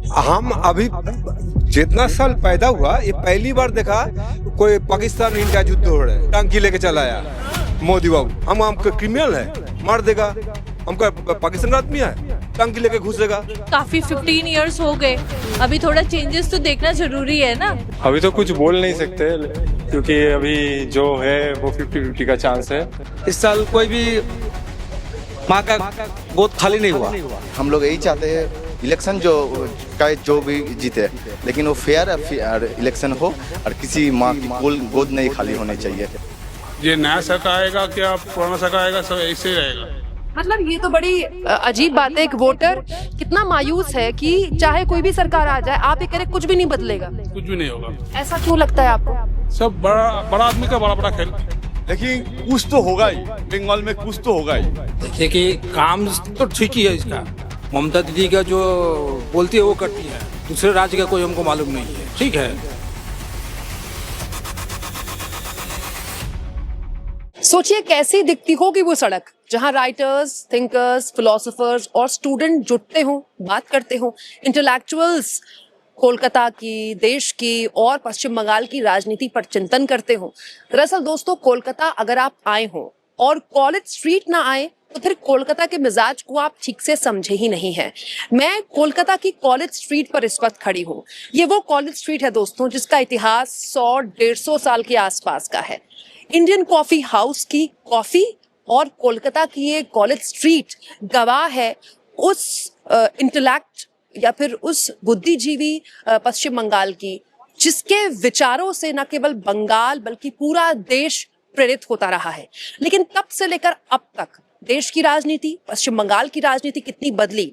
हम अभी जितना साल पैदा हुआ ये पहली बार देखा कोई पाकिस्तान इंडिया युद्ध हो रहा है, टंकी लेके चला आया मोदी बाबू। हम क्रिमिनल है, मार देगा हमका, पाकिस्तान आदमी है टंकी लेके घुसेगा। काफी 15 इयर्स हो गए, अभी थोड़ा चेंजेस तो देखना जरूरी है ना। अभी तो कुछ बोल नहीं सकते क्योंकि अभी जो है वो 50-50 का चांस है। इस साल कोई भी माँ का गोद खाली नहीं हुआ। हम लोग यही चाहते हैं इलेक्शन जो भी जीते, लेकिन वो फेयर इलेक्शन हो और किसी माँ की गोद नहीं खाली होनी चाहिए। ये नया सरकार आएगा क्या पुराना सरकार आएगा, सब ऐसे ही रहेगा। मतलब ये तो बड़ी अजीब बात है। एक वोटर कितना मायूस है कि चाहे कोई भी सरकार आ जाए, आप ये करें कुछ भी नहीं बदलेगा, कुछ भी नहीं होगा। ऐसा क्यों लगता है आपको? सब बड़ा आदमी का बड़ा खेल। लेकिन कुछ तो होगा ही, बंगाल में कुछ तो होगा ही। देखिए कि काम तो ठीक ही है इसका, ममता दीदी का जो बोलती है वो करती है, दूसरे राज्य का कोई हमको मालूम नहीं है। ठीक है, सोचिए कैसी दिखती होगी वो सड़क जहां राइटर्स, थिंकर्स, फिलोसोफर्स और स्टूडेंट जुटते हों, बात करते हों, इंटेलेक्चुअल्स कोलकाता की, देश की और पश्चिम बंगाल की राजनीति पर चिंतन करते हों। दरअसल दोस्तों, कोलकाता अगर आप आए हों और कॉलेज स्ट्रीट ना आए तो फिर कोलकाता के मिजाज को आप ठीक से समझे ही नहीं है। मैं कोलकाता की कॉलेज स्ट्रीट पर इस वक्त खड़ी हूँ। ये वो कॉलेज स्ट्रीट है दोस्तों जिसका इतिहास 100-150 साल के आसपास का है। इंडियन कॉफी हाउस की कॉफी और कोलकाता की ये कॉलेज स्ट्रीट गवाह है उस इंटेलेक्ट या फिर उस बुद्धिजीवी पश्चिम बंगाल की, जिसके विचारों से न केवल बंगाल बल्कि पूरा देश प्रेरित होता रहा है। लेकिन तब से लेकर अब तक देश की राजनीति, पश्चिम बंगाल की राजनीति कितनी बदली।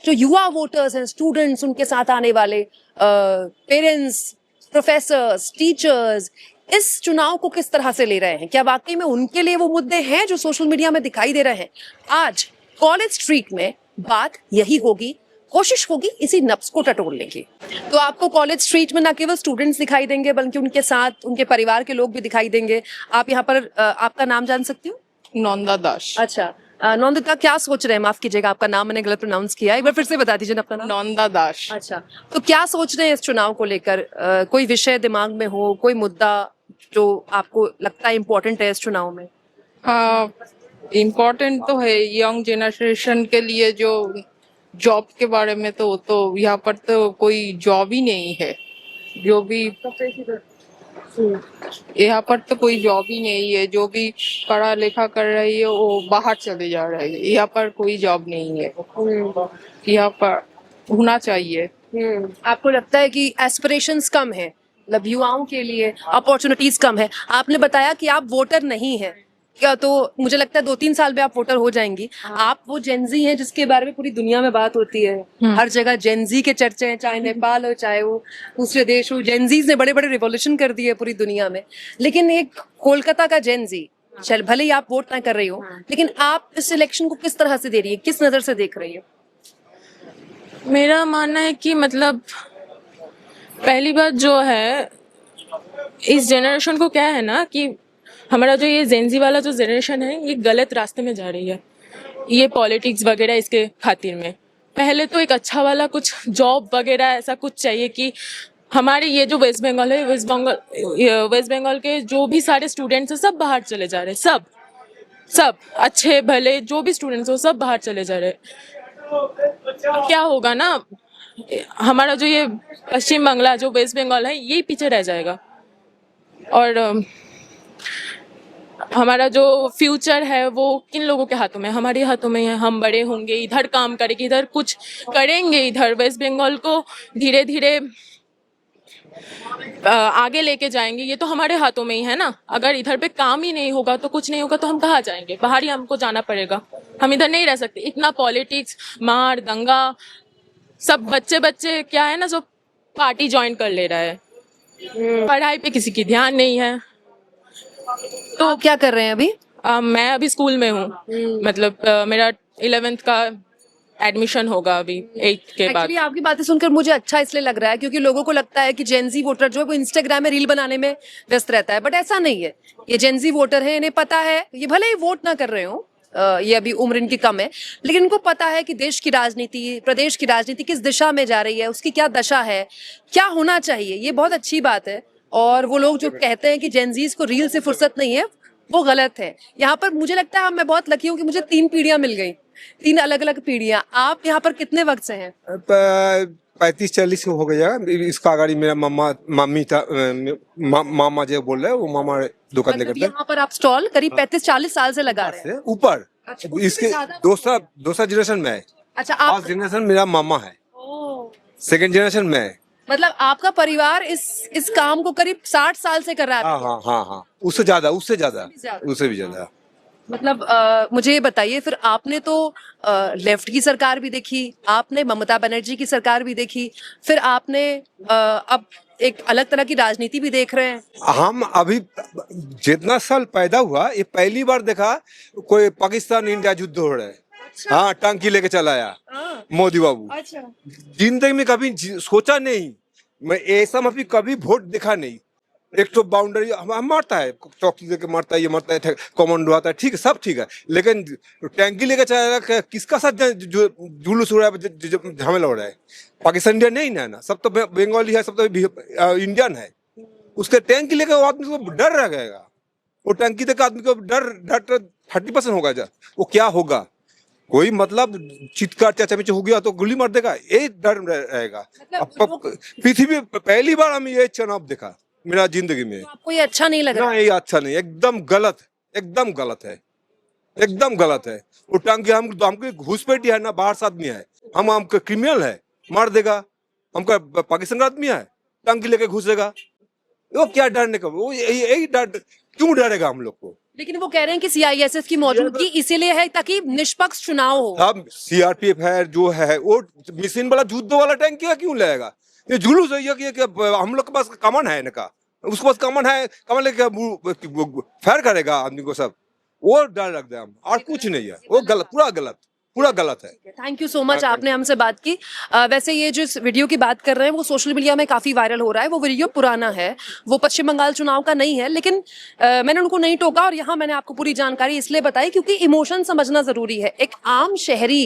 जो युवा वोटर्स हैं, स्टूडेंट्स, उनके साथ आने वाले पेरेंट्स, प्रोफेसर्स, टीचर्स इस चुनाव को किस तरह से ले रहे हैं? क्या वाकई में उनके लिए वो मुद्दे हैं जो सोशल मीडिया में दिखाई दे रहे हैं? आज कॉलेज स्ट्रीट में बात यही होगी, कोशिश होगी इसी नब्ज को टटोलने की। तो आपको कॉलेज स्ट्रीट में न केवल स्टूडेंट्स दिखाई देंगे बल्कि उनके साथ उनके परिवार के लोग भी दिखाई देंगे। आप यहाँ पर आपका नाम जान सकती हूँ? नौंदा दास। अच्छा, नौंदिता, क्या सोच रहे हैं? माफ कीजिएगा, आपका नाम मैंने गलत प्रोनाउंस किया, एक बार फिर से बता दीजिए अपना नाम। नौंदा दास। अच्छा, तो क्या सोच रहे हैं इस चुनाव को लेकर? कोई विषय दिमाग में हो, कोई मुद्दा जो आपको लगता है इम्पोर्टेंट है इस चुनाव में? इम्पोर्टेंट तो है यंग जनरेशन के लिए। जो जॉब के बारे में तो यहाँ पर तो कोई जॉब ही नहीं है। जो भी यहाँ पर तो कोई जॉब ही नहीं है। जो भी पढ़ा लिखा कर रही है वो बाहर चले जा रहे हैं। यहाँ पर कोई जॉब नहीं है, यहाँ पर होना चाहिए। आपको लगता है कि एस्पिरेशंस कम है, मतलब युवाओं के लिए अपॉर्चुनिटीज कम है? आपने बताया कि आप वोटर नहीं हैं क्या, तो मुझे लगता है 2-3 साल में आप वोटर हो जाएंगी। आप वो जेनजी हैं जिसके बारे में पूरी दुनिया में बात होती है, हर जगह जेनजी के चर्चे हैं, चाहे नेपाल हो चाहे वो दूसरे देश हो। जेनजीज ने बड़े बड़े रिवॉल्यूशन कर दिए पूरी दुनिया में। लेकिन एक कोलकाता का जेनजी, चल भले ही आप वोट ना कर रही हो, लेकिन आप इस इलेक्शन को किस तरह से दे रही है, किस नजर से देख रही है? मेरा मानना है कि मतलब पहली बात जो है, इस जनरेशन को क्या है ना कि हमारा जो ये जेनजी वाला जो जनरेशन है ये गलत रास्ते में जा रही है। ये पॉलिटिक्स वगैरह इसके खातिर में पहले तो एक अच्छा वाला कुछ जॉब वगैरह ऐसा कुछ चाहिए कि हमारे ये जो वेस्ट बंगाल है, वेस्ट बंगाल के जो भी सारे स्टूडेंट्स हैं सब बाहर चले जा रहे हैं। सब अच्छे भले जो भी स्टूडेंट्स हो सब बाहर चले जा रहे हैं। क्या होगा ना, हमारा जो ये पश्चिम बंगाल जो वेस्ट बंगाल है ये पीछे रह जाएगा। और हमारा जो फ्यूचर है वो किन लोगों के हाथों में? हमारे हाथों में है। हम बड़े होंगे, इधर काम करेंगे, इधर कुछ करेंगे, इधर वेस्ट बंगाल को धीरे धीरे आगे लेके जाएंगे। ये तो हमारे हाथों में ही है ना। अगर इधर पे काम ही नहीं होगा तो कुछ नहीं होगा तो हम कहाँ जाएंगे? बाहर ही हमको जाना पड़ेगा। हम इधर नहीं रह सकते। इतना पॉलिटिक्स, मार दंगा, सब बच्चे क्या है ना, सब पार्टी ज्वाइन कर ले रहा है। पढ़ाई पे किसी की ध्यान नहीं है। तो आप क्या कर रहे हैं अभी? मैं अभी स्कूल में हूँ। मतलब मेरा 11th का एडमिशन होगा अभी 8th के बाद। एक्चुअली आपकी बातें सुनकर मुझे अच्छा इसलिए लग रहा है क्योंकि लोगों को लगता है कि जेनजी वोटर जो है वो इंस्टाग्राम में रील बनाने में व्यस्त रहता है, बट ऐसा नहीं है। ये जेनजी वोटर है, इन्हें पता है, ये भले ही वोट ना कर रहे हो ये अभी उम्र इनकी कम है, लेकिन इनको पता है कि देश की राजनीति, प्रदेश की राजनीति किस दिशा में जा रही है, उसकी क्या दशा है, क्या होना चाहिए। ये बहुत अच्छी बात है। और वो लोग जो कहते हैं कि जेनजीज को रील से फुर्सत नहीं है, वो गलत है। यहाँ पर मुझे लगता है मैं बहुत लकी हूँ कि मुझे 3 पीढ़ियां मिल गई, 3 अलग अलग पीढ़ियां। आप यहाँ पर कितने वक्त से हैं? 35-40 हो गया। इसका आगाड़ी मेरा मामी था, मामा जो बोल रहे हैं वो मामा दुकान मतलब करते यहाँ पर आप स्टॉल करीब 35-40 साल से लगा रहे हैं। ऊपर। अच्छा, उससे इसके ज्यादा? दूसरा जनरेशन में है। अच्छा, आप फर्स्ट जनरेशन मेरा मामा है, सेकंड जनरेशन में है। मतलब आपका परिवार इस काम को करीब 60 साल से कर रहा है। हाँ, उससे भी ज्यादा। मतलब मुझे ये बताइए, फिर आपने तो लेफ्ट की सरकार भी देखी, आपने ममता बनर्जी की सरकार भी देखी, फिर आपने अब एक अलग तरह की राजनीति भी देख रहे हैं। हम अभी जितना साल पैदा हुआ ये पहली बार देखा कोई पाकिस्तान इंडिया युद्ध हो रहा है। हाँ, टंकी लेके चला आया मोदी बाबू। अच्छा, जिंदगी में कभी सोचा नहीं, मैं ऐसा में कभी वोट देखा नहीं। एक तो बाउंड्री हम मारता है, चौकी लेके मारता है, ये मारता है, कमांडो आता है, ठीक है, सब ठीक है, लेकिन टैंकी लेके चला, किसका साथ जुलूस हो रहा है, झमेला हो रहा है। पाकिस्तान इंडिया नहीं ना, सब तो बंगाली है, सब तो इंडियन है। उसके टैंकी लेके वो आदमी को डर रह गएगा, वो टैंकी तक आदमी को डर 30% होगा। वो क्या होगा, कोई मतलब चित्कार चाचा हो गया तो गोली मार देगा, ये डर रहेगा। पृथ्वी पहली बार हम ये चुनाव देखा मेरा जिंदगी में। आपको ये अच्छा नहीं लग रहा? ना, ये अच्छा नहीं, एकदम गलत है। वो टंकी हमको घुसपैठी है ना, बाहर से आदमी है, हमको क्रिमिनल है, मार देगा। हमका पाकिस्तान का आदमी है, टंकी लेके घुसेगा, वो क्या डरने का, वो यही डर, क्यों डरेगा हम लोग को। लेकिन वो कह रहे हैं कि सीआईएसएफ की मौजूदगी इसीलिए है ताकि निष्पक्ष चुनाव हो। अब सीआरपीएफ है जो है, वो मिशन वाला युद्ध वाला टैंक क्यों लाएगा? ये जुलूस है कि हम लोग के पास कमन है इनका, उसके पास कमन है, कमन लेके फायर करेगा आदमी को, सब वो डर रख दे हम, और कुछ नहीं है। वो गलत, पूरा गलत है। थैंक यू सो मच, आपने हमसे बात की। वैसे ये जो वीडियो की बात कर रहे हैं वो सोशल मीडिया में काफी वायरल हो रहा है। वो वीडियो पुराना है, वो पश्चिम बंगाल चुनाव का नहीं है, लेकिन मैंने उनको नहीं टोका और यहाँ मैंने आपको पूरी जानकारी इसलिए बताई क्योंकि इमोशन समझना जरूरी है। एक आम शहरी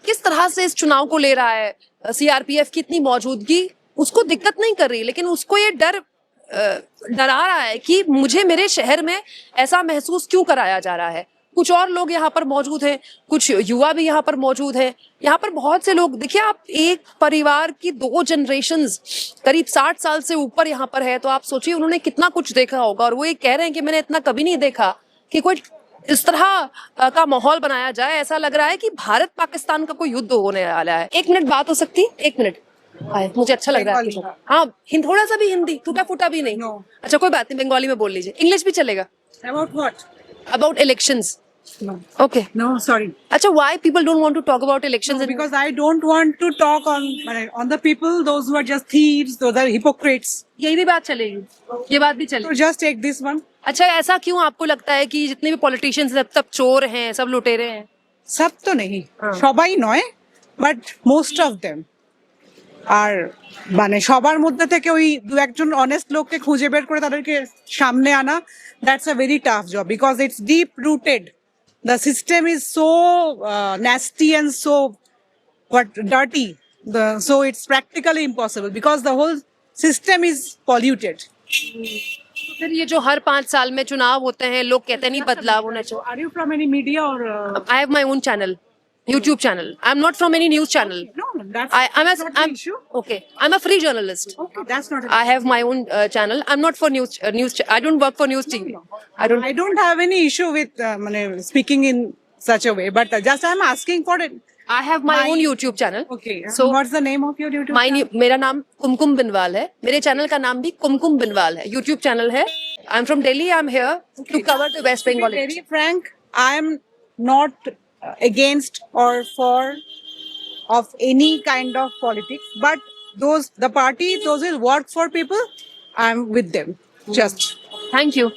किस तरह से इस चुनाव को ले रहा है, सीआरपीएफ की इतनी मौजूदगी उसको दिक्कत नहीं कर रही, लेकिन उसको ये डरा रहा है कि मुझे मेरे शहर में ऐसा महसूस क्यों कराया जा रहा है। कुछ और लोग यहाँ पर मौजूद हैं, कुछ युवा भी यहाँ पर मौजूद हैं, यहाँ पर बहुत से लोग। देखिए, आप एक परिवार की 2 जनरेशंस करीब 60 साल से ऊपर यहाँ पर है, तो आप सोचिए उन्होंने कितना कुछ देखा होगा। और वो ये कह रहे हैं कि मैंने इतना कभी नहीं देखा कि कोई इस तरह का माहौल बनाया जाए। ऐसा लग रहा है कि भारत पाकिस्तान का कोई युद्ध होने वाला है। 1 मिनट बात हो सकती? 1 मिनट, मुझे अच्छा लग रहा है। हाँ, थोड़ा सा भी हिंदी, टूटा फूटा भी नहीं। अच्छा, कोई बात नहीं, बंगाली में बोल लीजिए, इंग्लिश भी चलेगा। About what? About elections. No. Okay. No, sorry. Acha, why people don't want to talk about elections? No, because I don't want to talk on the people, those who are just thieves, those are hypocrites. यही भी बात चलेगी, ये बात भी चलेगी। So just take this one. अच्छा, ऐसा क्यों आपको लगता है कि जितने भी पॉलिटिशियंस सब चोर हैं, सब लुटेरे हैं? सब तो नहीं, সবাই নয়, but most of them. আর মানে সবার মধ্যে থেকে ওই 2-1জন অনেস্ট লোককে খুঁজে বের করে তাদেরকে সামনে আনা, that's a very tough job because it's deep rooted. The system is so nasty and so dirty. So it's practically impossible because the whole system is polluted. फिर ये जो हर 5 साल में चुनाव होते हैं, लोग कहते नहीं बदलाव होना चाहिए। Are you from any media or? I have my own channel, YouTube channel. I'm not from any news channel. No, that's not the issue. Okay, I'm a free journalist. Okay, that's not. I have my own channel. I'm not for news. I don't work for news TV. I don't have any issue with speaking in such a way, but just I'm asking for it. I have my own YouTube channel. Okay. So what's the name of your YouTube channel? मेरा नाम कुमकुम बिनवाल है। मेरे channel का नाम भी कुमकुम बिनवाल है। YouTube channel है। I'm from Delhi. I'm here to cover the West Bengal. To be very frank, I am not against or for of any kind of politics, but those who work for people, I'm with them. Just. Thank you.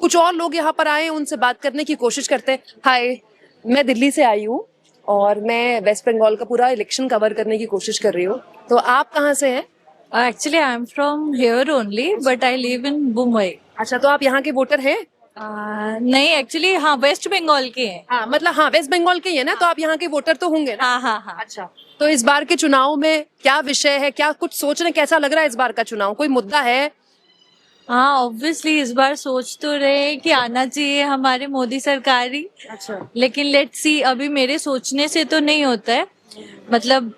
कुछ और लोग यहाँ पर आए, उनसे बात करने की कोशिश करते हैं। हाय, मैं दिल्ली से आई हूँ और मैं वेस्ट बंगाल का पूरा इलेक्शन कवर करने की कोशिश कर रही हूँ। तो आप कहाँ से हैं? Actually, I am from here only, but I live in Mumbai. अच्छा, तो आप यहाँ के वोटर हैं? नहीं एक्चुअली हाँ वेस्ट बंगाल के हैं। हाँ मतलब हाँ वेस्ट बंगाल के ही है ना, तो आप यहाँ के वोटर तो होंगे ना। हाँ हाँ हाँ। अच्छा, तो इस बार के चुनाव में क्या विषय है, क्या कुछ सोच रहे हैं, कैसा लग रहा है इस बार का चुनाव, कोई मुद्दा है? हाँ ऑब्वियसली इस बार सोच तो रहे हैं कि आना चाहिए हमारे मोदी सरकार ही। अच्छा, लेकिन लेट्स सी, अभी मेरे सोचने से तो नहीं होता है। मतलब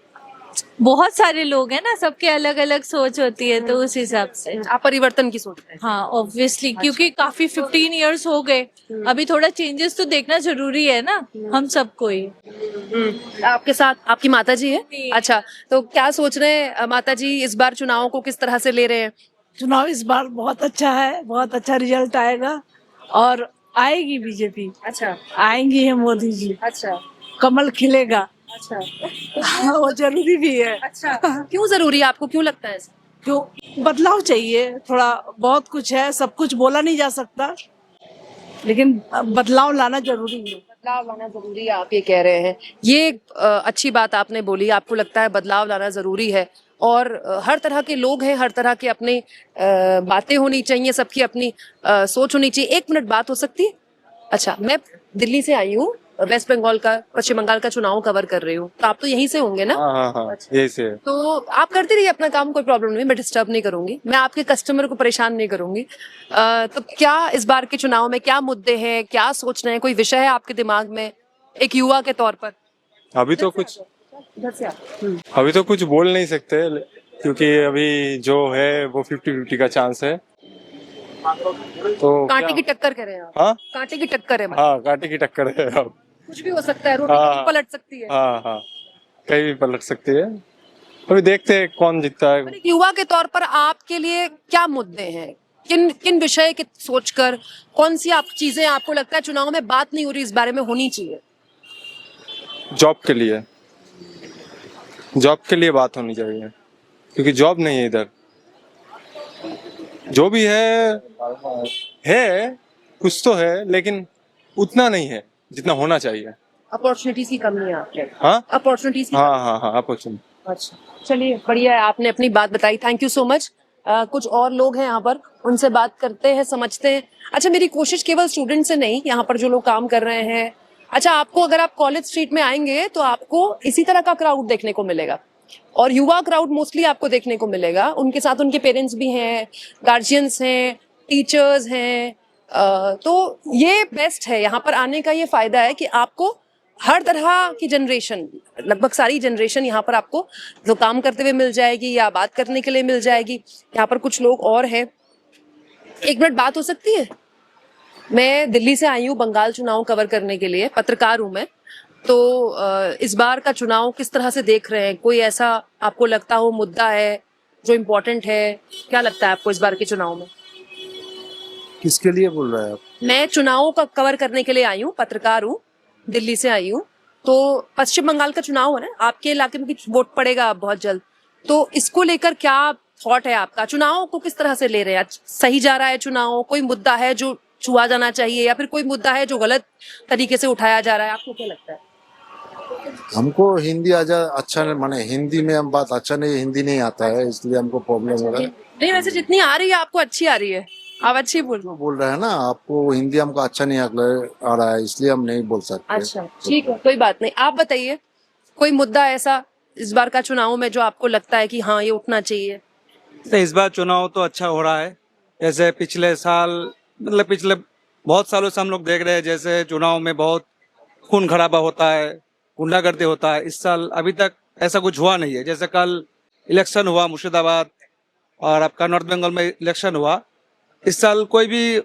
बहुत सारे लोग हैं ना, सबके अलग अलग सोच होती है, तो उस हिसाब से आप परिवर्तन की सोच रहे हैं? हाँ ऑब्वियसली, क्योंकि काफी 15 इयर्स हो गए, अभी थोड़ा चेंजेस तो देखना जरूरी है ना हम सबको ही। आपके साथ आपकी माता जी है? अच्छा, तो क्या सोच रहे हैं माता जी, इस बार चुनाव को किस तरह से ले रहे हैं? चुनाव इस बार बहुत अच्छा है, बहुत अच्छा रिजल्ट आएगा और आएगी बीजेपी। अच्छा आएंगी है मोदी जी, अच्छा कमल खिलेगा। अच्छा वो जरूरी भी है। अच्छा, क्यों जरूरी है, आपको क्यों लगता है ऐसा? क्यों बदलाव चाहिए, थोड़ा बहुत कुछ है, सब कुछ बोला नहीं जा सकता, लेकिन बदलाव लाना जरूरी है। बदलाव लाना जरूरी है, आप ये कह रहे हैं। ये अच्छी बात आपने बोली, आपको लगता है बदलाव लाना जरूरी है, और हर तरह के लोग हैं, हर तरह के अपने बातें होनी चाहिए, सबकी अपनी सोच होनी चाहिए। एक मिनट बात हो सकती है? अच्छा, मैं दिल्ली से आई हूँ, वेस्ट बंगाल का, पश्चिम बंगाल का चुनाव कवर कर रही हूँ, तो आप तो यहीं से होंगे ना? हाँ हाँ हाँ, यही से है। तो आप करते रहिए अपना काम, कोई प्रॉब्लम नहीं, मैं डिस्टर्ब नहीं करूंगी, मैं आपके कस्टमर को परेशान नहीं करूंगी। तो क्या इस बार के चुनाव में क्या मुद्दे हैं, क्या सोच रहे हैं, कोई विषय है आपके दिमाग में एक युवा के तौर पर? अभी तो कुछ बोल नहीं सकते, क्योंकि अभी जो है वो 50-50 का चांस है। तो कांटे की टक्कर कह रहे हैं आप? हाँ कांटे की टक्कर है, हाँ, कांटे की टक्कर है अब। कुछ भी हो सकता है, रोटी हाँ। कहीं पलट सकती है। हाँ हाँ, कहीं भी पलट सकती है। अभी देखते हैं कौन जीतता है। पर एक युवा के तौर पर आपके लिए क्या मुद्दे हैं, किन किन विषय के सोचकर, कौन सी आप चीजें आपको लगता है चुनाव में बात नहीं हो रही, इस बारे में होनी चाहिए? जॉब के लिए बात होनी चाहिए, क्योंकि जॉब नहीं है इधर। जो भी है कुछ तो है, लेकिन उतना नहीं है जितना होना चाहिए। अपॉर्चुनिटीज की कमी है आपके? हाँ अपॉर्चुनिटीज की? हाँ हाँ हाँ, अपॉर्चुनिटी। अच्छा, चलिए बढ़िया है, आपने अपनी बात बताई, थैंक यू सो मच। कुछ और लोग हैं यहाँ पर, उनसे बात करते हैं, समझते हैं। अच्छा, मेरी कोशिश केवल स्टूडेंट से नहीं, यहाँ पर जो लोग काम कर रहे हैं। अच्छा, आपको अगर आप कॉलेज स्ट्रीट में आएंगे तो आपको इसी तरह का क्राउड देखने को मिलेगा, और युवा क्राउड मोस्टली आपको देखने को मिलेगा। उनके साथ उनके पेरेंट्स भी हैं, गार्जियंस हैं, टीचर्स हैं। तो ये बेस्ट है, यहाँ पर आने का ये फायदा है कि आपको हर तरह की जनरेशन, लगभग सारी जनरेशन यहाँ पर आपको जो काम करते हुए मिल जाएगी या बात करने के लिए मिल जाएगी। यहाँ पर कुछ लोग और हैं, एक मिनट बात हो सकती है? मैं दिल्ली से आई हूँ बंगाल चुनाव कवर करने के लिए, पत्रकार हूँ मैं। तो इस बार का चुनाव किस तरह से देख रहे हैं, कोई ऐसा आपको लगता हो मुद्दा है जो इम्पोर्टेंट है? क्या लगता है आपको इस बार के चुनाव में? किसके लिए बोल रहे हैं आप? मैं चुनावों का कवर करने के लिए आई हूँ, पत्रकार हूँ, दिल्ली से आई हूँ। तो पश्चिम बंगाल का चुनाव है ना, आपके इलाके में भी वोट पड़ेगा बहुत जल्द, तो इसको लेकर क्या थॉट है आपका? चुनाव को किस तरह से ले रहे हैं? सही जा रहा है चुनाव? कोई मुद्दा है जो छुआ जाना चाहिए, या फिर कोई मुद्दा है जो गलत तरीके से उठाया जा रहा है? आपको क्या लगता है? हमको हिंदी अच्छा माने हिंदी में हम बात अच्छा नहीं, हिंदी नहीं आता है, इसलिए हमको प्रॉब्लम हो रहा है। नहीं, वैसे जितनी आ रही है आपको अच्छी आ रही है, आप अच्छी बोल रहे हैं ना, आपको हिंदी हमको अच्छा नहीं आ रहा है, इसलिए हम नहीं बोल सकते। अच्छा, ठीक है, कोई बात नहीं। आप बताइए, कोई मुद्दा ऐसा इस बार का चुनाव में जो आपको लगता है कि हाँ ये उठना चाहिए? तो इस बार चुनाव तो अच्छा हो रहा है, जैसे पिछले साल, मतलब पिछले बहुत सालों से हम लोग देख रहे हैं, जैसे चुनाव में बहुत खून खराबा होता है, गुंडागर्दी होता है। इस साल अभी तक ऐसा कुछ हुआ नहीं है। जैसे कल इलेक्शन हुआ मुर्शिदाबाद और आपका नॉर्थ बंगाल में इलेक्शन हुआ, इस साल कोई भी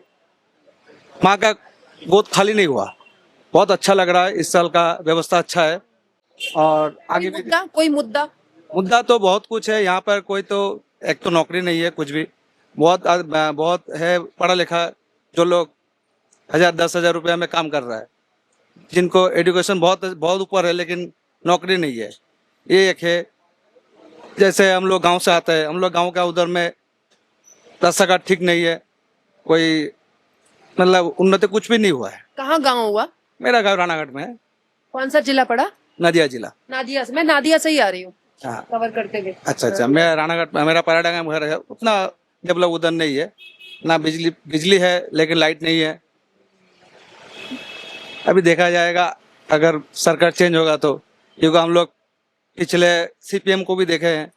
माँ का गोद खाली नहीं हुआ। बहुत अच्छा लग रहा है, इस साल का व्यवस्था अच्छा है। और आगे भी कोई मुद्दा तो बहुत कुछ है यहाँ पर। कोई तो एक तो नौकरी नहीं है, कुछ भी बहुत है पढ़ा लिखा जो लोग 1000-10,000 रुपया में काम कर रहा है, जिनको एजुकेशन बहुत ऊपर है लेकिन नौकरी नहीं है, ये एक है। जैसे हम लोग गांव से आते हैं, हम लोग गांव का उधर में रास्ता घाट ठीक नहीं है, कोई मतलब उन्नति कुछ भी नहीं हुआ है। कहाँ गाँव हुआ? मेरा गाँव रानाघाट में है। कौन सा जिला पड़ा? नदिया जिला। नादिया से, मैं नादिया से ही आ रही हूँ हाँ, कवर करते हुए। अच्छा, मैं रानाघाट, मेरा पराडा का घर है। उतना डेवलप उधर नहीं है, ना बिजली है लेकिन लाइट नहीं है, अभी देखा जाएगा अगर सरकार चेंज होगा तो, क्योंकि हम लोग पिछले सीपीएम को भी देखे हैं,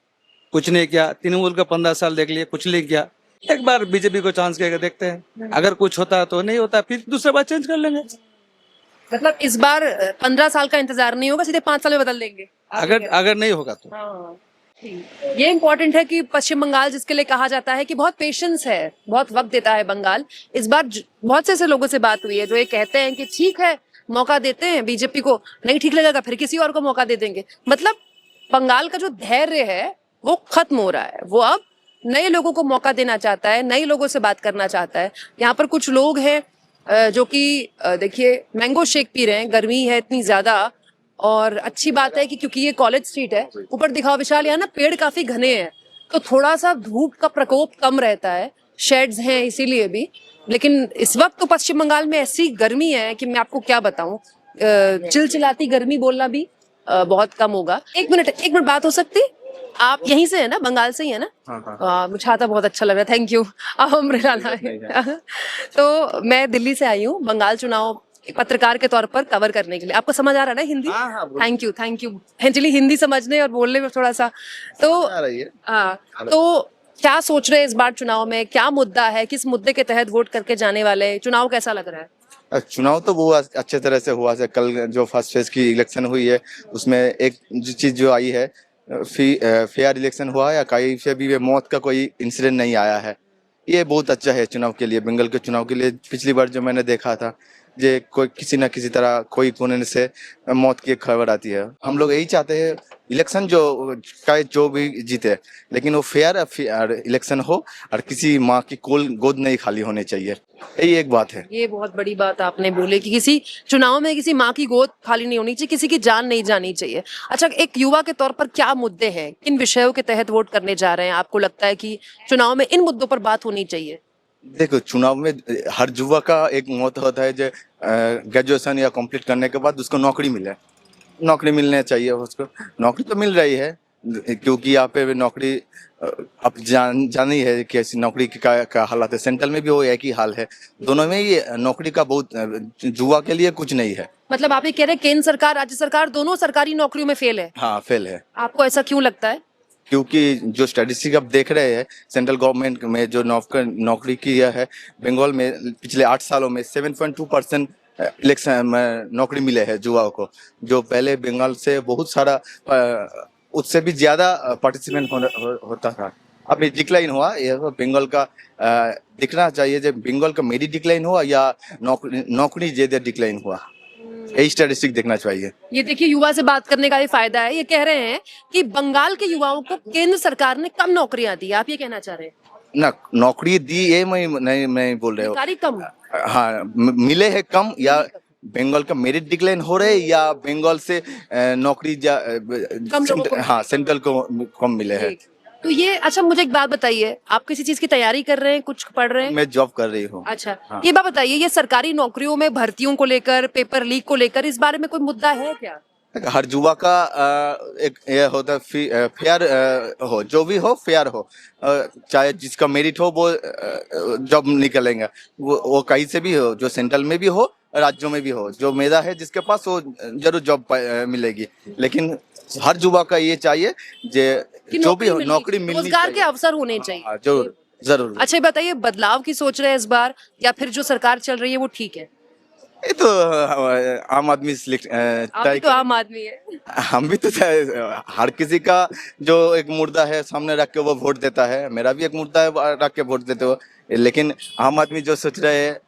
कुछ नहीं किया। तृणमूल का 15 साल देख लिए, कुछ नहीं किया। एक बार बीजेपी को चांस करके देखते हैं, अगर कुछ होता है तो नहीं होता फिर दूसरे बार चेंज कर लेंगे। मतलब इस बार 15 साल का इंतजार नहीं होगा, सीधे 5 साल में बदल देंगे अगर नहीं होगा तो। हाँ, ये इम्पोर्टेंट है कि पश्चिम बंगाल, जिसके लिए कहा जाता है कि बहुत पेशेंस है, बहुत वक्त देता है बंगाल, इस बार बहुत से ऐसे लोगों से बात हुई है जो ये कहते हैं कि ठीक है मौका देते हैं बीजेपी को, नहीं ठीक लगेगा फिर किसी और को मौका दे देंगे। मतलब बंगाल का जो धैर्य है वो खत्म हो रहा है, वो अब नए लोगों को मौका देना चाहता है, नए लोगों से बात करना चाहता है। यहाँ पर कुछ लोग हैं जो कि देखिए मैंगो शेक पी रहे हैं, गर्मी है इतनी ज्यादा, और अच्छी बात है कि क्योंकि ये कॉलेज स्ट्रीट है, ऊपर दिखाओ विशाल, यहाँ ना पेड़ काफी घने हैं तो थोड़ा सा धूप का प्रकोप कम रहता है, शेड्स हैं इसीलिए भी। लेकिन इस वक्त तो पश्चिम बंगाल में ऐसी गर्मी है कि मैं आपको क्या बताऊं, चिलचिलाती गर्मी बोलना भी बहुत कम होगा। एक मिनट बात हो सकती? आप यहीं से है ना, बंगाल से ही है ना? हाँ, मुझे छाता बहुत अच्छा लग रहा है, थैंक यू। अब अम्ब्रेला लाए। तो मैं दिल्ली से आई हूँ बंगाल चुनाव पत्रकार के तौर पर कवर करने के लिए। आपको समझ आ रहा है ना Hindi? Thank you. Actually Hindi समझने और बोलने में थोड़ा सा तो हाँ, तो क्या सोच रहे हैं इस बार चुनाव में, क्या मुद्दा है, किस मुद्दे के तहत वोट करके जाने वाले हैं? चुनाव कैसा लग रहा है? चुनाव तो वो अच्छे तरह से हुआ है। कल जो फर्स्ट फेज की इलेक्शन हुई है उसमें एक चीज जो आई है, फेयर इलेक्शन हुआ है, या कहीं से भी मौत का कोई इंसिडेंट नहीं आया है। ये बहुत अच्छा है चुनाव के लिए, बंगाल के चुनाव के लिए। पिछली बार जो मैंने देखा था जे कोई किसी न किसी तरह कोई कोने से मौत की खबर आती है। हम लोग यही चाहते हैं इलेक्शन जो भी जीते, लेकिन वो फेयर इलेक्शन हो और किसी माँ की गोद नहीं खाली होनी चाहिए। यही एक बात है। ये बहुत बड़ी बात आपने बोली कि किसी चुनाव में किसी माँ की गोद खाली नहीं होनी चाहिए, किसी की जान नहीं जानी चाहिए। अच्छा, एक युवा के तौर पर क्या मुद्दे हैं, किन विषयों के तहत वोट करने जा रहे हैं? आपको लगता है कि चुनाव में इन मुद्दों पर बात होनी चाहिए? देखो, चुनाव में हर युवा का एक मौत होता है जो ग्रेजुएशन या कंप्लीट करने के बाद उसको नौकरी नौकरी मिलने चाहिए। उसको नौकरी तो मिल रही है, क्योंकि यहाँ पे नौकरी अब जानी है कि ऐसी नौकरी का हालात है। सेंट्रल में भी वो एक ही हाल है, दोनों में ये नौकरी का बहुत युवा के लिए कुछ नहीं है। मतलब आप ये कह रहे हैं केंद्र सरकार, राज्य सरकार दोनों सरकारी नौकरियों में फेल है? हाँ, फेल है। आपको ऐसा क्यों लगता है? क्योंकि जो स्टैटिस्टिक आप देख रहे हैं, सेंट्रल गवर्नमेंट में जो नौकरी किया है बंगाल में पिछले 8 सालों में 7.2% इलेक्शन में नौकरी मिले है युवाओं को, जो पहले बंगाल से बहुत सारा उससे भी ज्यादा पार्टिसिपेंट होता था। अभी डिक्लाइन हुआ। ये बंगाल का दिखना चाहिए जब बंगाल का मेरिट डिक्लाइन हुआ या नौकरी ज्यादा डिक्लाइन हुआ, यही स्टैटिस्टिक देखना चाहिए। ये देखिए, युवा से बात करने का भी फायदा है। ये कह रहे हैं कि बंगाल के युवाओं को केंद्र सरकार ने कम नौकरियां दी, आप ये कहना चाह रहे हैं? ना, नौकरी दी ये मैं बोल रहे हो, कम हाँ मिले हैं कम, या बंगाल का मेरिट डिक्लाइन हो रहे, या बंगाल से नौकरी हाँ सेंट्रल को कम मिले हैं। तो ये, अच्छा मुझे एक बात बताइए, आप किसी चीज की तैयारी कर रहे हैं, कुछ पढ़ रहे हैं? मैं जॉब कर रही हूँ। अच्छा, हाँ। ये बात बताइए, ये सरकारी नौकरियों में भर्तियों को लेकर, पेपर लीक को लेकर, इस बारे में कोई मुद्दा है क्या? हर युवा का एक ये होता है फेयर हो, जो भी हो फेयर हो, चाहे जिसका मेरिट हो वो जॉब निकलेंगे, वो कहीं से भी हो, जो सेंट्रल में भी हो राज्यों में भी हो, जो मेधा है जिसके पास वो जरूर जॉब मिलेगी। लेकिन हर युवा का ये चाहिए जो भी हो नौकरी मिलनी, रोजगार के अवसर होने चाहिए। जरूर। अच्छा बताइए, बदलाव की सोच रहे हैं इस बार, या फिर जो सरकार चल रही है वो ठीक है? ये तो आम आदमी आप तो आम आदमी है। हम भी तो हर किसी का जो एक मुर्दा है सामने रख के वो वोट देता है, मेरा भी एक मुर्दा है रख के वोट देते हो। लेकिन आम आदमी जो सोच रहे हैं,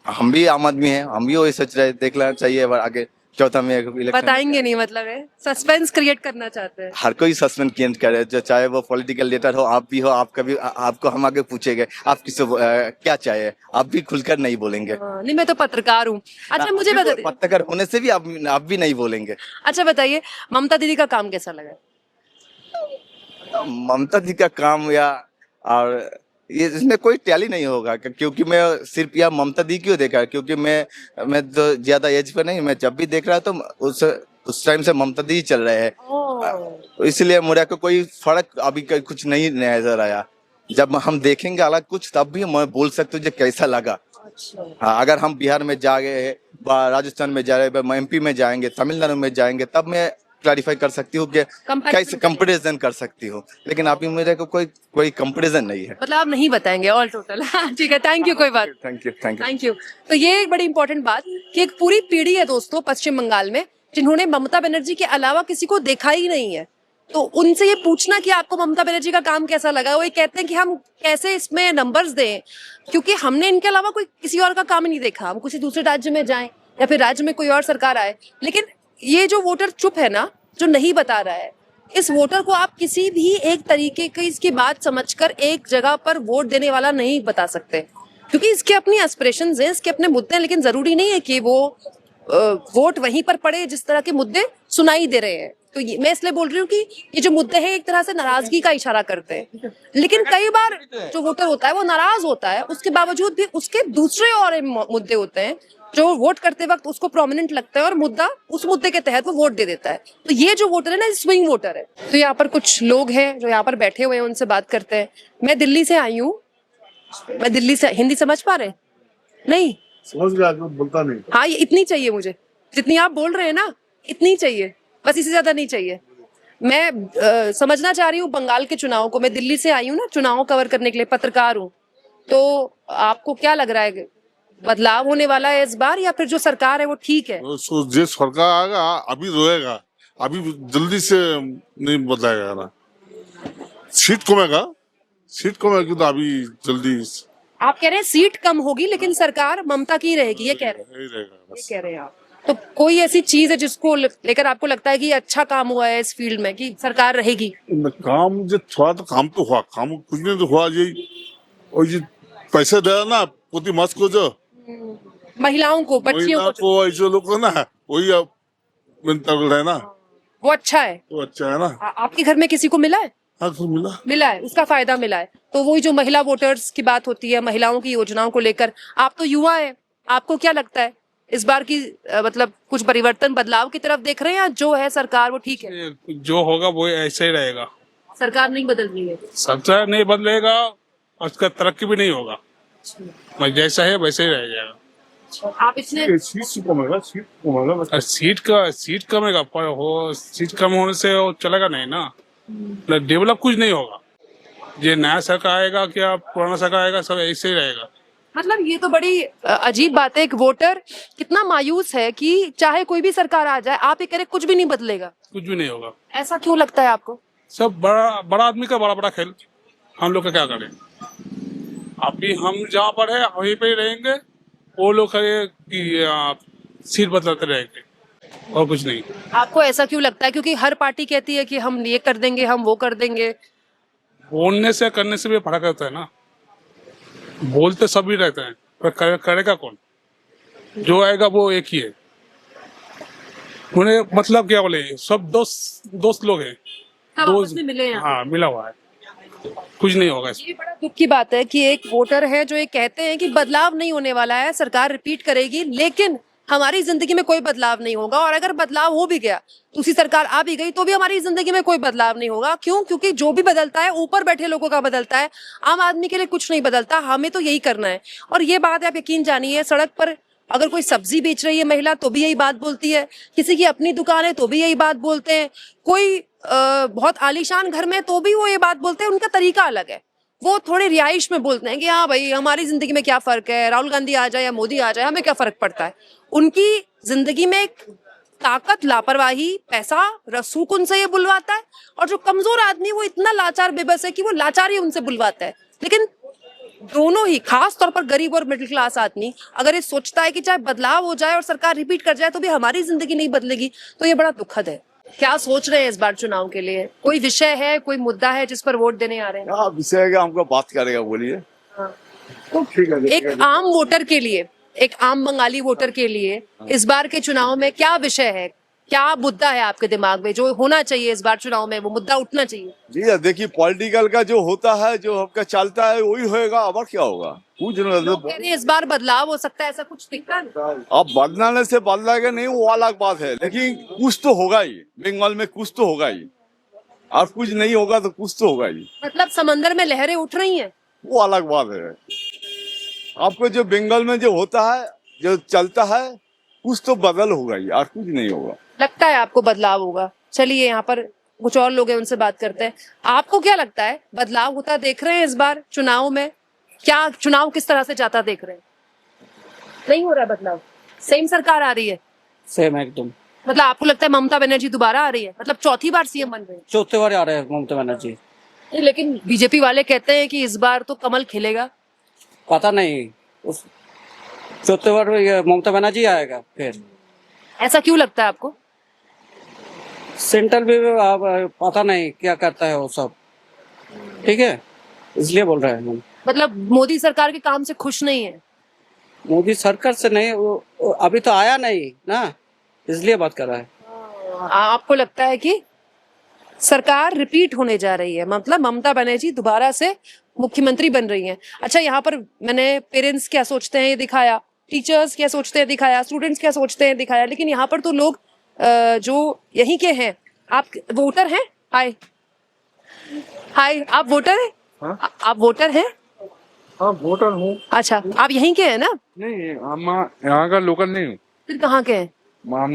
हम भी आम आदमी हैं, हम भी वही सोच रहे हैं। देखना चाहिए आगे चौथा में इलेक्शन। बताएंगे नहीं, मतलब है सस्पेंस क्रिएट करना चाहते हैं। हर कोई सस्पेंस क्रिएट करे, जो चाहे वो पॉलिटिकल लीडर हो, आप भी हो, आपको हम आगे पूछेंगे आप किसे क्या चाहिए, आप भी खुलकर नहीं बोलेंगे। नहीं, मैं तो पत्रकार हूँ। अच्छा मुझे बताइए, पत्रकार होने से भी आप भी नहीं बोलेंगे। अच्छा बताइए, ममता दीदी का काम कैसा लगा? ममता दी का काम और ये इसमें कोई टैली नहीं होगा, क्योंकि मैं सिर्फ यह ममता दी क्यों देखा, क्योंकि मैं तो ज्यादा एज पे नहीं, मैं जब भी देख रहा तो उस टाइम से ममता दी चल रहे हैं, इसलिए मुझे को कोई फर्क अभी कुछ नहीं नजर आया। जब हम देखेंगे अलग कुछ, तब भी मैं बोल सकता हूँ कैसा लगा। हाँ, अगर हम बिहार में जा गए राजस्थान में जा रहे हैं, एमपी में जाएंगे, तमिलनाडु में जाएंगे, तब मैं क्लैरिफाई कर सकती हूँ कि कैसे कंपैरिजन कर सकती हूँ, लेकिन अभी मेरे को कोई कंपैरिजन नहीं है। मतलब आप नहीं बताएंगे ऑल टोटल। ठीक है, थैंक यू, कोई बात। Thank you. Thank you. तो ये एक बड़ी इंपॉर्टेंट बात कि एक पूरी पीढ़ी है दोस्तों पश्चिम बंगाल में जिन्होंने ममता बनर्जी के अलावा किसी को देखा ही नहीं है। तो उनसे ये पूछना कि आपको ममता बनर्जी का काम कैसा लगा, वो ये कहते हैं कि हम कैसे इसमें नंबर्स दें, क्योंकि हमने इनके अलावा कोई किसी और का काम ही नहीं देखा। हम किसी दूसरे राज्य में जाएं या फिर राज्य में कोई और सरकार आए, लेकिन ये जो वोटर चुप है ना, जो नहीं बता रहा है, इस वोटर को आप किसी भी एक तरीके की इसकी बात समझकर एक जगह पर वोट देने वाला नहीं बता सकते, क्योंकि इसके अपनी एस्पिरेशंस हैं, इसके अपने मुद्दे हैं, लेकिन जरूरी नहीं है कि वो वोट वहीं पर पड़े जिस तरह के मुद्दे सुनाई दे रहे हैं। तो मैं इसलिए बोल रही हूँ कि ये जो मुद्दे हैं एक तरह से नाराजगी का इशारा करते हैं, लेकिन कई बार जो वोटर होता है वो नाराज होता है, उसके बावजूद भी उसके दूसरे और मुद्दे होते हैं जो वोट करते वक्त उसको प्रोमिनेंट लगता है और उस मुद्दे के तहत वो वोट दे देता है। तो ये जो वोटर है ना, स्विंग वोटर है। तो यहाँ पर कुछ लोग हैं जो यहाँ पर बैठे हुए हैं, उनसे बात करते हैं। मैं दिल्ली से आई हूँ। मैं दिल्ली से, हिंदी समझ पा रहे? नहीं समझ गया, बोलता नहीं। हाँ, ये इतनी चाहिए मुझे, जितनी आप बोल रहे हैं ना, इतनी चाहिए, बस इससे ज्यादा नहीं चाहिए। मैं समझना चाह रही हूँ बंगाल के चुनाव को। मैं दिल्ली से आई हूँ ना चुनाव कवर करने के लिए, पत्रकार हूँ। तो आपको क्या लग रहा है, बदलाव होने वाला है इस बार, या फिर जो सरकार है वो ठीक है? जो सरकार आएगा अभी रहेगा, अभी जल्दी से नहीं बदलाएगा ना। सीट कमेगा तो अभी जल्दी। आप कह रहे हैं सीट कम होगी लेकिन सरकार ममता की रहेगी, ये कह रहे हैं आप? तो कोई ऐसी चीज है जिसको लेकर आपको लगता है कि अच्छा काम हुआ है इस फील्ड में, कि सरकार रहेगी? काम जो थोड़ा तो काम तो हुआ, काम कुछ नहीं तो हुआ। और ये पैसे दे ना प्रति मास को, जो महिलाओं को, बच्चियों को, ऐसे लोग को ना, वही है ना, वो अच्छा है। वो अच्छा है ना। आपके घर में किसी को मिला है? हाँ, तो मिला है, उसका फायदा मिला है। तो वही जो महिला वोटर्स की बात होती है, महिलाओं की योजनाओं को लेकर, आप तो युवा है, आपको क्या लगता है इस बार की मतलब कुछ परिवर्तन, बदलाव की तरफ देख रहे हैं, या जो है सरकार वो ठीक है? जो होगा वो ऐसे ही रहेगा। सरकार नहीं बदल रही है? सरकार नहीं बदलेगा, उसका तरक्की भी नहीं होगा, जैसा है वैसे ही रह जाएगा। आप इसने सीट कमेगा, पर सीट कम होने से वो चलेगा नहीं ना, डेवलप कुछ नहीं होगा। ये नया सरकार आएगा क्या पुराना सरकार आएगा, सब ऐसे ही रहेगा। मतलब ये तो बड़ी अजीब बात है। एक वोटर कितना मायूस है कि चाहे कोई भी सरकार आ जाए, आप ये कह रहे कुछ भी नहीं बदलेगा, कुछ भी नहीं होगा। ऐसा क्यों लगता है आपको? सब बड़ा आदमी का बड़ा खेल, हम लोग का क्या करें? अभी हम जहाँ पर है वहीं पे ही रहेंगे, वो लोग सीट बदलते रहेंगे और कुछ नहीं। आपको ऐसा क्यों लगता है? क्योंकि हर पार्टी कहती है कि हम ये कर देंगे, हम वो कर देंगे। बोलने से करने से भी फर्क रहता है ना। बोलते सभी रहते हैं, पर करेगा कौन? जो आएगा वो एक ही है। उन्हें मतलब क्या बोले, सब दोस्त लोग हैं, दोस्त मिले हैं। हाँ, मिला हुआ है, कुछ नहीं होगा। ये बड़ा दुख की बात है कि एक वोटर है जो ये कहते हैं कि बदलाव नहीं होने वाला है, सरकार रिपीट करेगी, लेकिन हमारी जिंदगी में कोई बदलाव नहीं होगा। और अगर बदलाव हो भी गया, दूसरी सरकार आ भी गई, तो भी हमारी जिंदगी में कोई बदलाव नहीं होगा। क्यों? क्योंकि जो भी बदलता है ऊपर बैठे लोगों का बदलता है, आम आदमी के लिए कुछ नहीं बदलता। हमें तो यही करना है। और ये बात आप यकीन जानिए, सड़क पर अगर कोई सब्जी बेच रही है महिला तो भी यही बात बोलती है, किसी की अपनी दुकान है तो भी यही बात बोलते हैं, कोई बहुत आलीशान घर में तो भी वो ये बात बोलते हैं। उनका तरीका अलग है, वो थोड़े रिहाइश में बोलते हैं कि हाँ भाई हमारी जिंदगी में क्या फर्क है, राहुल गांधी आ जाए या मोदी आ जाए, हमें क्या फर्क पड़ता है। उनकी जिंदगी में एक ताकत, लापरवाही, पैसा, रसूख उनसे ये बुलवाता है। और जो कमजोर आदमी वो इतना लाचार बेबस है कि वो लाचार ही उनसे बुलवाता है। लेकिन दोनों ही, खास तौर पर गरीब और मिडिल क्लास आदमी अगर ये सोचता है कि चाहे बदलाव हो जाए और सरकार रिपीट कर जाए तो भी हमारी जिंदगी नहीं बदलेगी, तो ये बड़ा दुखद है। क्या सोच रहे हैं इस बार चुनाव के लिए? कोई विषय है, कोई मुद्दा है जिस पर वोट देने आ रहे हैं? हाँ, विषय है, हमको बात करेगा, बोलिए। तो ठीक है। एक आम वोटर के लिए, एक आम बंगाली वोटर के लिए इस बार के चुनाव में क्या विषय है, क्या मुद्दा है आपके दिमाग में जो होना चाहिए इस बार चुनाव में, वो मुद्दा उठना चाहिए? जी देखिए, पॉलिटिकल का जो होता है, जो आपका चलता है वही होएगा। अब क्या होगा? कुछ नहीं। इस बार बदलाव हो सकता है, ऐसा कुछ दिखता है? अब बदलाने से बदलाएगा नहीं, वो अलग बात है, लेकिन कुछ तो होगा ही। बंगाल में कुछ तो होगा ही, और कुछ नहीं होगा तो कुछ तो होगा ही। मतलब समंदर में लहरें उठ रही हैं, वो अलग बात है। आपको जो बंगाल में जो होता है, जो चलता है, कुछ तो बदल होगा ही, और कुछ नहीं होगा। लगता है आपको बदलाव होगा? चलिए यहाँ पर कुछ और लोग हैं, उनसे बात करते हैं। आपको क्या लगता है, बदलाव होता देख रहे हैं इस बार चुनाव में? क्या चुनाव किस तरह से जाता देख रहे हैं? नहीं हो रहा बदलाव, सेम सरकार आ रही है, सेम एकदम। मतलब आपको लगता है ममता बनर्जी दोबारा आ रही है, मतलब चौथी बार सीएम बन रहे हैं? चौथे बार आ रहे हैं ममता बनर्जी। नहीं, लेकिन बीजेपी वाले कहते हैं कि इस बार तो कमल खिलेगा। पता नहीं, उस चौथे बार ममता बनर्जी आएगा फिर। ऐसा क्यों लगता है आपको? सेंट्रल भी पता नहीं क्या करता है वो सब, ठीक है, इसलिए बोल रहे हैं हम। मतलब मोदी सरकार के काम से खुश नहीं है? मोदी सरकार से नहीं, वो अभी तो आया नहीं ना, इसलिए बात कर रहा है। आपको लगता है कि सरकार रिपीट होने जा रही है, मतलब ममता बनर्जी दोबारा से मुख्यमंत्री बन रही हैं? अच्छा, यहाँ पर मैंने पेरेंट्स क्या सोचते हैं ये दिखाया, टीचर्स क्या सोचते हैं दिखाया, स्टूडेंट्स क्या सोचते हैं दिखाया, लेकिन यहाँ पर तो लोग जो यहीं के हैं। आप वोटर हैं? हाय हाय, आप वोटर हैं? हाँ? आप वोटर हैं? हाँ, वोटर हूँ। अच्छा, आप यहीं के हैं ना? नहीं, हम यहाँ का लोकल नहीं हूँ, फिर कहाँ के हैं?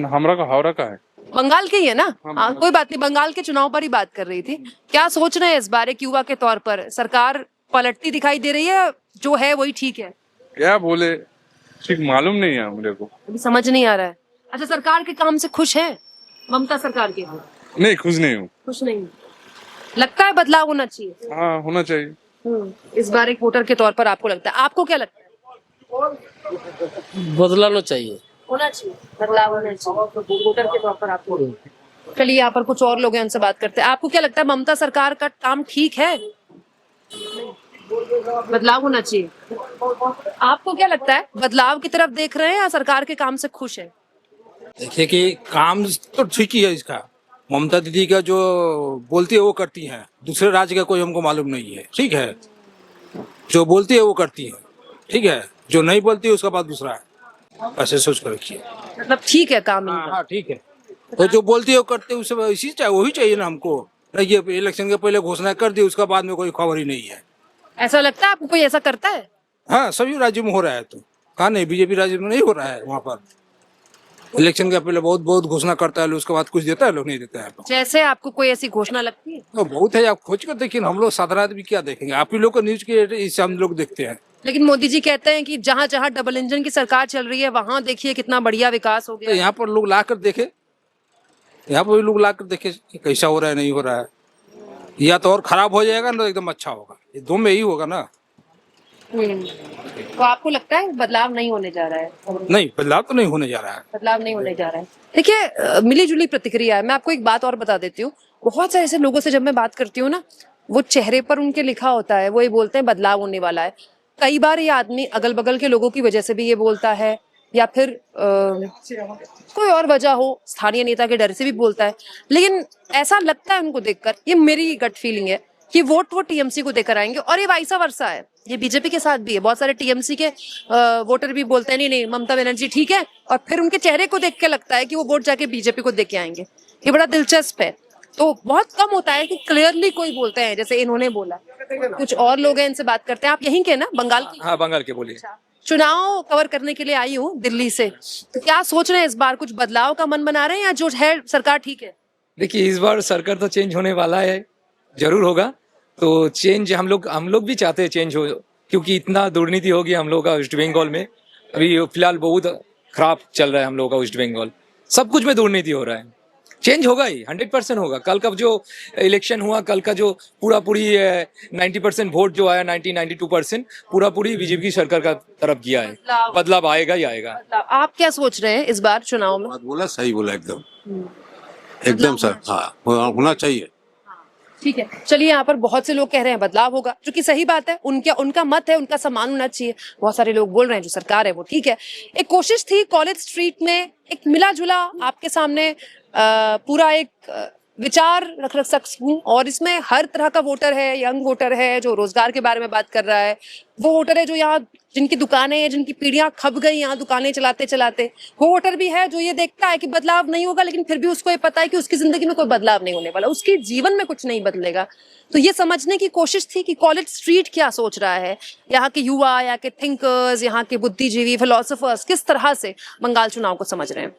हमरा का हावड़ा का है। बंगाल के ही है ना? हाँ, कोई बात नहीं, बंगाल के चुनाव पर ही बात कर रही थी। क्या सोच रहे हैं इस बार एक युवा के तौर पर? सरकार पलटती दिखाई दे रही है, जो है वही ठीक है? क्या बोले, ठीक मालूम नहीं है मेरे को, अभी समझ नहीं आ रहा है। अच्छा, सरकार के काम से खुश है ममता सरकार के? नहीं खुश नहीं हूँ। खुश नहीं, लगता है बदलाव होना चाहिए। हाँ, होना चाहिए। इस बार एक वोटर के तौर पर आपको लगता है, आपको क्या लगता है? बदलाना चाहिए। होना चाहिए, बदलाव होना चाहिए वोटर के तौर पर आपको। चलिए यहाँ पर कुछ और लोग हैं, उनसे बात करते हैं। आपको क्या लगता है, ममता सरकार का काम ठीक है? बदलाव होना चाहिए। आपको क्या लगता है, बदलाव की तरफ देख रहे हैं या सरकार के काम से खुश है? देखिए कि काम तो ठीक ही है इसका, ममता दीदी का जो बोलती है वो करती है, दूसरे राज्य का कोई हमको मालूम नहीं है, ठीक है, जो बोलती है वो करती है, ठीक है, जो नहीं बोलती है उसका बात दूसरा है, ऐसे सोच कर रखिए। मतलब ठीक है काम इनका? हाँ ठीक है, तो जो बोलती है वो करते हैं, उससे इसी चाहिए, वही चाहिए ना हमको। ये इलेक्शन के पहले घोषणा कर दी, उसका बाद में कोई खबर ही नहीं है। ऐसा लगता है आपको कोई ऐसा करता है? हाँ, सभी राज्यों में हो रहा है, तो कहा नहीं बीजेपी राज्य में नहीं हो रहा है? वहाँ पर इलेक्शन के पहले बहुत बहुत घोषणा करता है, उसके बाद कुछ देता है, लोग नहीं देता है। जैसे आपको कोई ऐसी घोषणा लगती है? तो बहुत है, आप खोज कर देखिए, हम लोग साधारण आदमी क्या देखेंगे, आप ही लोग को न्यूज के इससे हम लोग देखते हैं। लेकिन मोदी जी कहते हैं कि जहाँ जहाँ डबल इंजन की सरकार चल रही है वहाँ देखिए कितना बढ़िया विकास हो तो गया। यहाँ पर लोग ला कर देखे, यहाँ पर लोग ला कर देखे कैसा हो रहा है, नहीं हो रहा है, या तो और खराब हो जाएगा ना एकदम अच्छा होगा, ये दो में ही होगा ना। तो आपको लगता है बदलाव नहीं होने जा रहा है? नहीं, बदलाव तो नहीं होने जा रहा है। बदलाव नहीं होने जा रहा है। देखिए, मिली जुली प्रतिक्रिया है। मैं आपको एक बात और बता देती हूँ, बहुत सारे ऐसे लोगों से जब मैं बात करती हूँ ना, वो चेहरे पर उनके लिखा होता है, वो ये बोलते हैं बदलाव होने वाला है। कई बार ये आदमी अगल बगल के लोगों की वजह से भी ये बोलता है, या फिर कोई और वजह हो, स्थानीय नेता के डर से भी बोलता है। लेकिन ऐसा लगता है उनको देखकर, ये मेरी गट फीलिंग है कि वोट वो टीएमसी को देकर आएंगे, और ये वाइसा वर्सा है, ये बीजेपी के साथ भी है। बहुत सारे टीएमसी के वोटर भी बोलते हैं नहीं नहीं ममता बनर्जी ठीक है, और फिर उनके चेहरे को देख के लगता है कि वो वोट जाके बीजेपी को दे के आएंगे। ये बड़ा दिलचस्प है। तो बहुत कम होता है कि क्लियरली कोई बोलते हैं जैसे इन्होंने बोला। कुछ और लोग हैं, इनसे बात करते हैं। आप यहीं के ना, बंगाल के? हाँ, बंगाल के। बोलिए। चुनाव कवर करने के लिए आई हूँ दिल्ली से, तो क्या सोच रहे हैं इस बार, कुछ बदलाव का मन बना रहे हैं या जो है सरकार ठीक है? देखिए, इस बार सरकार तो चेंज होने वाला है, जरूर होगा। तो चेंज हम लोग भी चाहते हैं चेंज हो, क्योंकि इतना दुर्नीति हो गया हम लोग का वेस्ट बंगाल में। अभी फिलहाल बहुत खराब चल रहा है हम लोग का वेस्ट बंगाल, सब कुछ में दुर्नीति हो रहा है। चेंज होगा ही, 100% होगा। कल का जो इलेक्शन हुआ, कल का जो पूरी 90% वोट जो आया, 92% पूरी बीजेपी सरकार का तरफ गया है। बदलाव आएगा ही आएगा। आप क्या सोच रहे हैं इस बार चुनाव में? बोला सही बोला, एकदम सर। हाँ, होना चाहिए। ठीक है, चलिए यहाँ पर बहुत से लोग कह रहे हैं बदलाव होगा, जो कि सही बात है, उनका मत है, उनका सम्मान होना चाहिए। बहुत सारे लोग बोल रहे हैं जो सरकार है वो ठीक है। एक कोशिश थी कॉलेज स्ट्रीट में, एक मिला जुला आपके सामने पूरा एक विचार रख सकूं। और इसमें हर तरह का वोटर है, यंग वोटर है जो रोजगार के बारे में बात कर रहा है, वो वोटर है जो यहाँ जिनकी दुकानें हैं, जिनकी पीढ़ियां खप गई यहाँ दुकानें चलाते चलाते, वो वोटर भी है जो ये देखता है कि बदलाव नहीं होगा, लेकिन फिर भी उसको ये पता है कि उसकी जिंदगी में कोई बदलाव नहीं होने वाला, उसके जीवन में कुछ नहीं बदलेगा। तो ये समझने की कोशिश थी कि कॉलेज स्ट्रीट क्या सोच रहा है, यहाँ के युवा, यहाँ के थिंकर्स, यहाँ के बुद्धिजीवी, फिलोसोफर्स किस तरह से बंगाल चुनाव को समझ रहे हैं।